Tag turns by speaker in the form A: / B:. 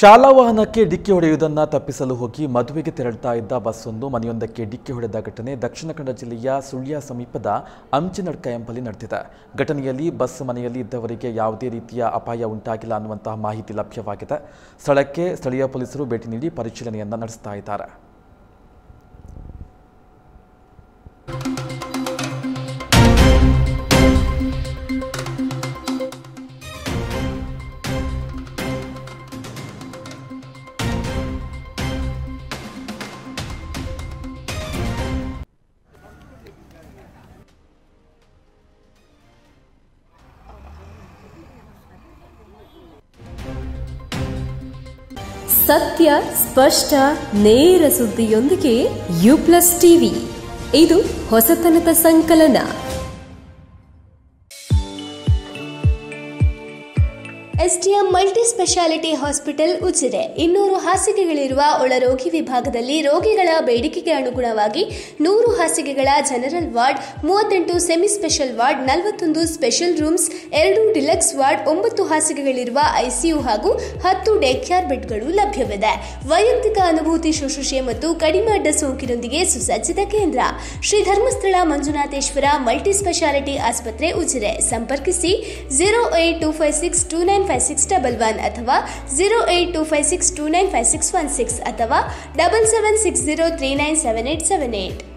A: ಶಾಲಾ ವಾಹನಕ್ಕೆ ಡಿಕ್ಕಿ ಹೊಡೆಯುವುದನ್ನು ತಪ್ಪಿಸಲು ಹೋಗಿ ಮದುವೆಗೆ ತೆರಳುತ್ತಾ ಇದ್ದ ಬಸ್ಸೊಂದು ಮನೆಯೊಂದಕ್ಕೆ ಡಿಕ್ಕಿ ಹೊಡೆದ ಘಟನೆ ದಕ್ಷಿಣ ಕನ್ನಡ ಜಿಲ್ಲೆಯ ಸುಳ್ಯ ಸಮೀಪದ ಅಂಚಿನಡ್ಕ ಎಂಬಲ್ಲಿ ನಡೆದಿದೆ. ಘಟನೆಯಲ್ಲಿ ಬಸ್ ಮನೆಯಲ್ಲಿ ಇದ್ದವರಿಗೆ ಯಾವುದೇ ರೀತಿಯ ಅಪಾಯ ಉಂಟಾಗಿಲ್ಲ ಅನ್ನುವಂತಹ ಮಾಹಿತಿ ಲಭ್ಯವಾಗಿದೆ. ಸ್ಥಳಕ್ಕೆ ಸ್ಥಳೀಯ ಪೊಲೀಸರು ಭೇಟಿ ನೀಡಿ ಪರಿಶೀಲನೆಯನ್ನು ನಡೆಸ್ತಾ ಇದ್ದಾರೆ.
B: ಸತ್ಯ, ಸ್ಪಷ್ಟ, ನೇರ ಸುದ್ದಿಯೊಂದಿಗೆ ಯು+ ಟಿವಿ. ಇದು ಹೊಸತನದ ಸಂಕಲನ.
C: SDM multi speciality hospital Ujire 200 ಹಾಸಿಗೆಗಳಿರುವ ಒಳರೋಗಿ ವಿಭಾಗದಲ್ಲಿ ರೋಗಿಗಳ ಬೇಡಿಕೆಗೆ ಅನುಗುಣವಾಗಿ 100 ಹಾಸಿಗೆಗಳ general ward, 38 semi special ward, 41 special rooms, 2 deluxe ward, 9 ಹಾಸಿಗೆಗಳಿರುವ ಐಸಿಯು ಹಾಗೂ 10 ಡೇ ಕೇರ್ ಬೆಡ್ಗಳು ಲಭ್ಯವಿದೆ. ವೈಯಕ್ತಿಕ ಅನುಭೂತಿ ಶುಶ್ರೂಷೆ ಮತ್ತು ಕಡಿಮೆ ಅಡ್ಡ ಸೋಂಕಿನೊಂದಿಗೆ ಸುಸಜ್ಜಿತ ಕೇಂದ್ರ. ಶ್ರೀ ಧರ್ಮಸ್ಥಳ ಮಂಜುನಾಥೇಶ್ವರ ಮಲ್ಟಿ ಸ್ಪೆಷಾಲಿಟಿ ಆಸ್ಪತ್ರೆ ಉಜಿರೆ. ಸಂಪರ್ಕಿಸಿ 08256295611 ಅಥವಾ 08256295616 ಅಥವಾ 7760397878.